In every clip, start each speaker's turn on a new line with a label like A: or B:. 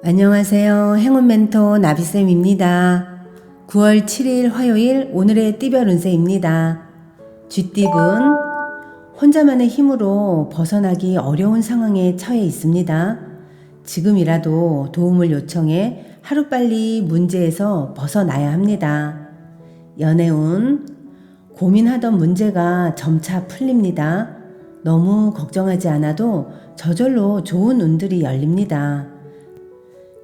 A: 안녕하세요. 행운 멘토 나비쌤입니다. 9월 7일 화요일 오늘의 띠별 운세입니다. 쥐띠분 혼자만의 힘으로 벗어나기 어려운 상황에 처해 있습니다. 지금이라도 도움을 요청해 하루빨리 문제에서 벗어나야 합니다. 연애운 고민하던 문제가 점차 풀립니다. 너무 걱정하지 않아도 저절로 좋은 운들이 열립니다.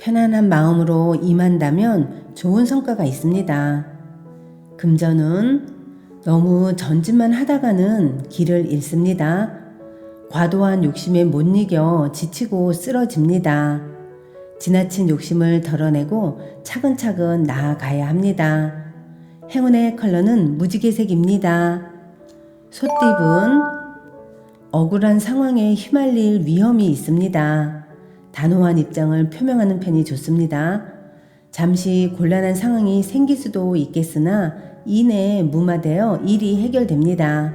A: 편안한 마음으로 임한다면 좋은 성과가 있습니다. 금전은 너무 전진만 하다가는 길을 잃습니다. 과도한 욕심에 못 이겨 지치고 쓰러집니다. 지나친 욕심을 덜어내고 차근차근 나아가야 합니다. 행운의 컬러는 무지개색입니다. 소띠분 억울한 상황에 휘말릴 위험이 있습니다. 단호한 입장을 표명하는 편이 좋습니다. 잠시 곤란한 상황이 생길 수도 있겠으나 이내에 무마되어 일이 해결됩니다.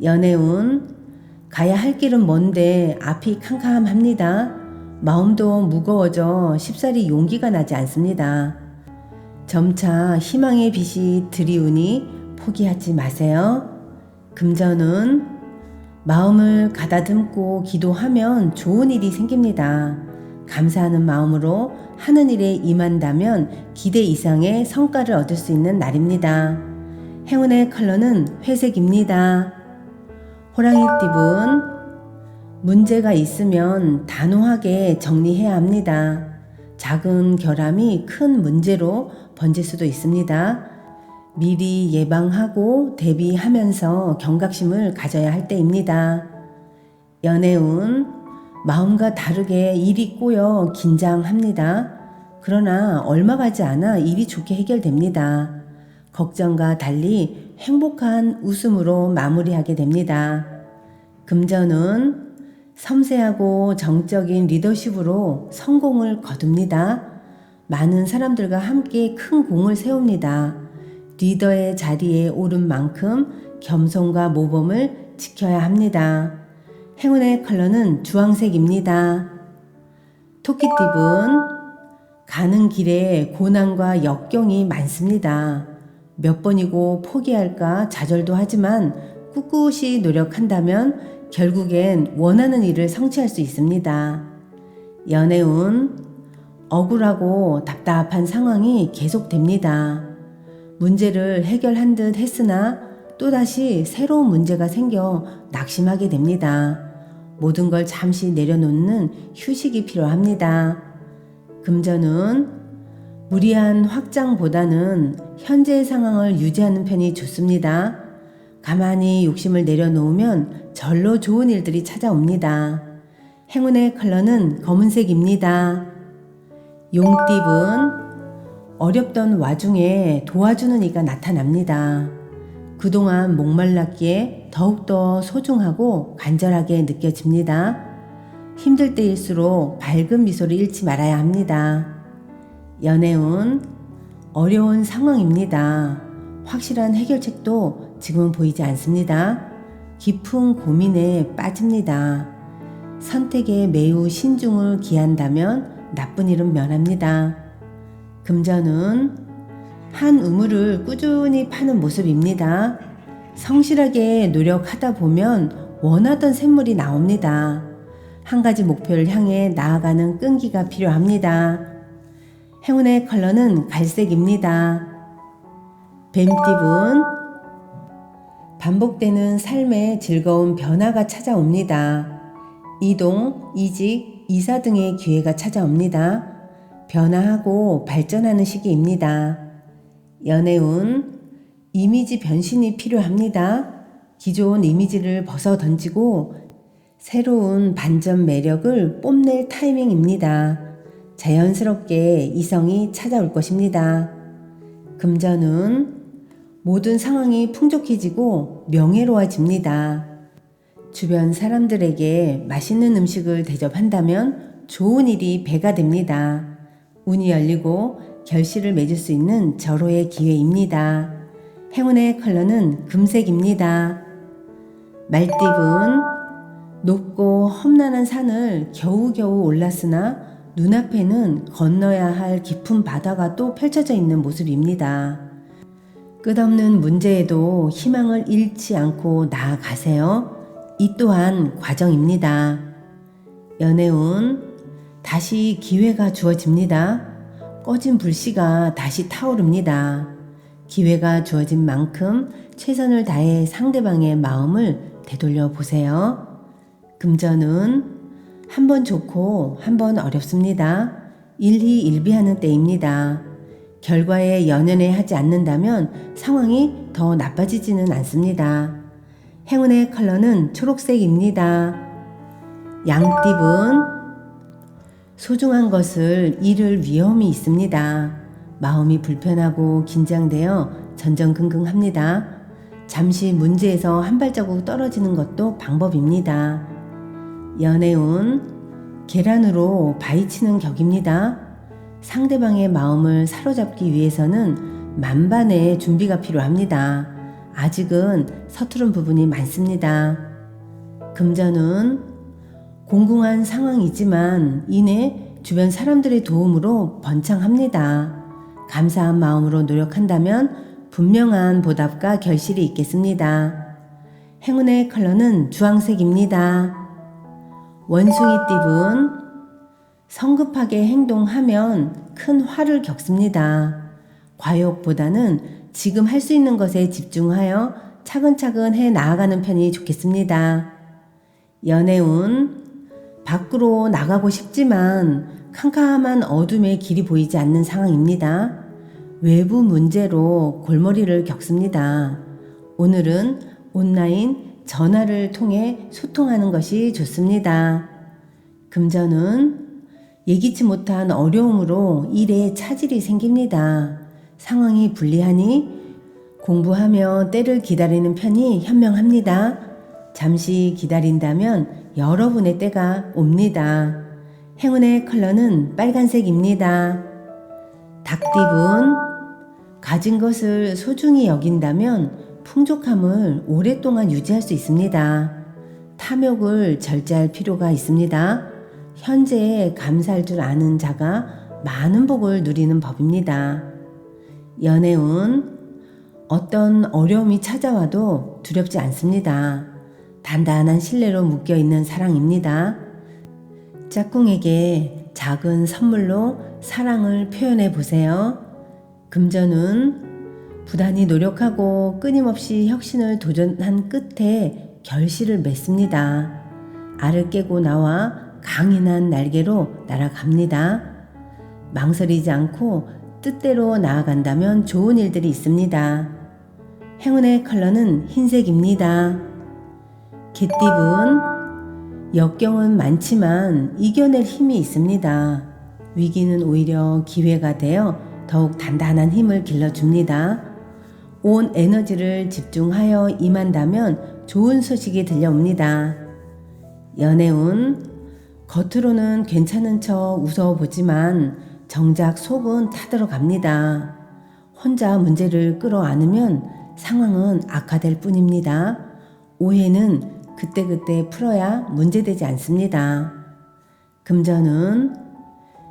A: 연애운 가야 할 길은 먼데 앞이 캄캄합니다. 마음도 무거워져 쉽사리 용기가 나지 않습니다. 점차 희망의 빛이 드리우니 포기하지 마세요. 금전은 마음을 가다듬고 기도하면 좋은 일이 생깁니다. 감사하는 마음으로 하는 일에 임한다면 기대 이상의 성과를 얻을 수 있는 날입니다. 행운의 컬러는 회색입니다. 호랑이띠분 문제가 있으면 단호하게 정리해야 합니다. 작은 결함이 큰 문제로 번질 수도 있습니다. 미리 예방하고 대비하면서 경각심을 가져야 할 때입니다. 연애운 마음과 다르게 일이 꼬여 긴장합니다. 그러나 얼마 가지 않아 일이 좋게 해결됩니다. 걱정과 달리 행복한 웃음으로 마무리하게 됩니다. 금전은 섬세하고 정적인 리더십으로 성공을 거둡니다. 많은 사람들과 함께 큰 공을 세웁니다. 리더의 자리에 오른 만큼 겸손과 모범을 지켜야 합니다. 행운의 컬러는 주황색입니다. 토끼띠분 가는 길에 고난과 역경이 많습니다. 몇 번이고 포기할까 좌절도 하지만 꿋꿋이 노력한다면 결국엔 원하는 일을 성취할 수 있습니다. 연애운 억울하고 답답한 상황이 계속됩니다. 문제를 해결한 듯 했으나 또다시 새로운 문제가 생겨 낙심하게 됩니다. 모든 걸 잠시 내려놓는 휴식이 필요합니다. 금전은 무리한 확장보다는 현재의 상황을 유지하는 편이 좋습니다. 가만히 욕심을 내려놓으면 절로 좋은 일들이 찾아옵니다. 행운의 컬러는 검은색입니다. 용띠분 어렵던 와중에 도와주는 이가 나타납니다. 그동안 목말랐기에 더욱더 소중하고 간절하게 느껴집니다. 힘들 때일수록 밝은 미소를 잃지 말아야 합니다. 연애운 어려운 상황입니다. 확실한 해결책도 지금은 보이지 않습니다. 깊은 고민에 빠집니다. 선택에 매우 신중을 기한다면 나쁜 일은 면합니다. 금전은 한 우물을 꾸준히 파는 모습입니다. 성실하게 노력하다 보면 원하던 샘물이 나옵니다. 한 가지 목표를 향해 나아가는 끈기가 필요합니다. 행운의 컬러는 갈색입니다. 뱀띠분 반복되는 삶의 즐거운 변화가 찾아옵니다. 이동, 이직, 이사 등의 기회가 찾아옵니다. 변화하고 발전하는 시기입니다. 연애운 이미지 변신이 필요합니다. 기존 이미지를 벗어 던지고 새로운 반전 매력을 뽐낼 타이밍입니다. 자연스럽게 이성이 찾아올 것입니다. 금전은 모든 상황이 풍족해지고 명예로워집니다. 주변 사람들에게 맛있는 음식을 대접한다면 좋은 일이 배가 됩니다. 운이 열리고 결실을 맺을 수 있는 절호의 기회입니다. 행운의 컬러는 금색입니다. 말띠분 높고 험난한 산을 겨우겨우 올랐으나 눈앞에는 건너야 할 깊은 바다가 또 펼쳐져 있는 모습입니다. 끝없는 문제에도 희망을 잃지 않고 나아가세요. 이 또한 과정입니다. 연애운, 다시 기회가 주어집니다. 꺼진 불씨가 다시 타오릅니다. 기회가 주어진 만큼 최선을 다해 상대방의 마음을 되돌려 보세요. 금전은 한 번 좋고 한 번 어렵습니다. 일희일비하는 때입니다. 결과에 연연해 하지 않는다면 상황이 더 나빠지지는 않습니다. 행운의 컬러는 초록색입니다. 양띠분, 소중한 것을 잃을 위험이 있습니다. 마음이 불편하고 긴장되어 전전긍긍합니다. 잠시 문제에서 한 발자국 떨어지는 것도 방법입니다. 연애운, 계란으로 바위치는 격입니다. 상대방의 마음을 사로잡기 위해서는 만반의 준비가 필요합니다. 아직은 서투른 부분이 많습니다. 금전은 공공한 상황이지만 이내 주변 사람들의 도움으로 번창합니다. 감사한 마음으로 노력한다면 분명한 보답과 결실이 있겠습니다. 행운의 컬러는 주황색입니다. 원숭이띠분, 성급하게 행동하면 큰 화를 겪습니다. 과욕보다는 지금 할 수 있는 것에 집중하여 차근차근 해 나아가는 편이 좋겠습니다. 연애운, 밖으로 나가고 싶지만 캄캄한 어둠의 길이 보이지 않는 상황입니다. 외부 문제로 골머리를 겪습니다. 오늘은 온라인, 전화를 통해 소통하는 것이 좋습니다. 금전은 예기치 못한 어려움으로 일에 차질이 생깁니다. 상황이 불리하니 공부하며 때를 기다리는 편이 현명합니다. 잠시 기다린다면 여러분의 때가 옵니다. 행운의 컬러는 빨간색입니다. 닭띠분, 가진 것을 소중히 여긴다면 풍족함을 오랫동안 유지할 수 있습니다. 탐욕을 절제할 필요가 있습니다. 현재에 감사할 줄 아는 자가 많은 복을 누리는 법입니다. 연애운, 어떤 어려움이 찾아와도 두렵지 않습니다. 단단한 신뢰로 묶여있는 사랑입니다. 짝꿍에게 작은 선물로 사랑을 표현해 보세요. 금전운, 부단히 노력하고 끊임없이 혁신을 도전한 끝에 결실을 맺습니다. 알을 깨고 나와 강인한 날개로 날아갑니다. 망설이지 않고 뜻대로 나아간다면 좋은 일들이 있습니다. 행운의 컬러는 흰색입니다. 개띠분, 역경은 많지만 이겨낼 힘이 있습니다. 위기는 오히려 기회가 되어 더욱 단단한 힘을 길러줍니다. 온 에너지를 집중하여 임한다면 좋은 소식이 들려옵니다. 연애운, 겉으로는 괜찮은 척 웃어보지만 정작 속은 타들어갑니다. 혼자 문제를 끌어안으면 상황은 악화될 뿐입니다. 오해는 그때그때 풀어야 문제되지 않습니다. 금전은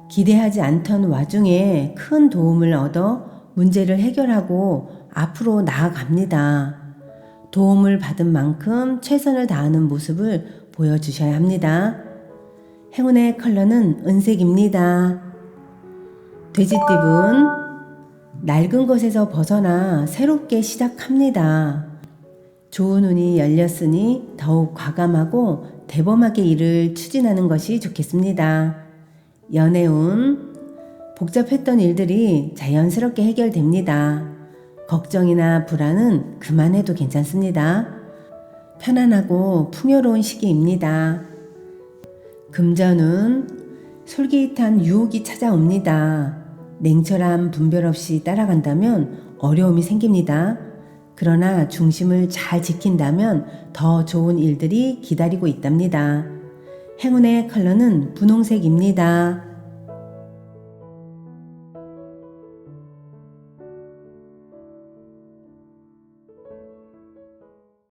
A: 기대하지 않던 와중에 큰 도움을 얻어 문제를 해결하고 앞으로 나아갑니다. 도움을 받은 만큼 최선을 다하는 모습을 보여주셔야 합니다. 행운의 컬러는 은색입니다. 돼지띠분, 낡은 것에서 벗어나 새롭게 시작합니다. 좋은 운이 열렸으니 더욱 과감하고 대범하게 일을 추진하는 것이 좋겠습니다. 연애운, 복잡했던 일들이 자연스럽게 해결됩니다. 걱정이나 불안은 그만해도 괜찮습니다. 편안하고 풍요로운 시기입니다. 금전은 솔깃한 유혹이 찾아옵니다. 냉철한 분별 없이 따라간다면 어려움이 생깁니다. 그러나 중심을 잘 지킨다면 더 좋은 일들이 기다리고 있답니다. 행운의 컬러는 분홍색입니다.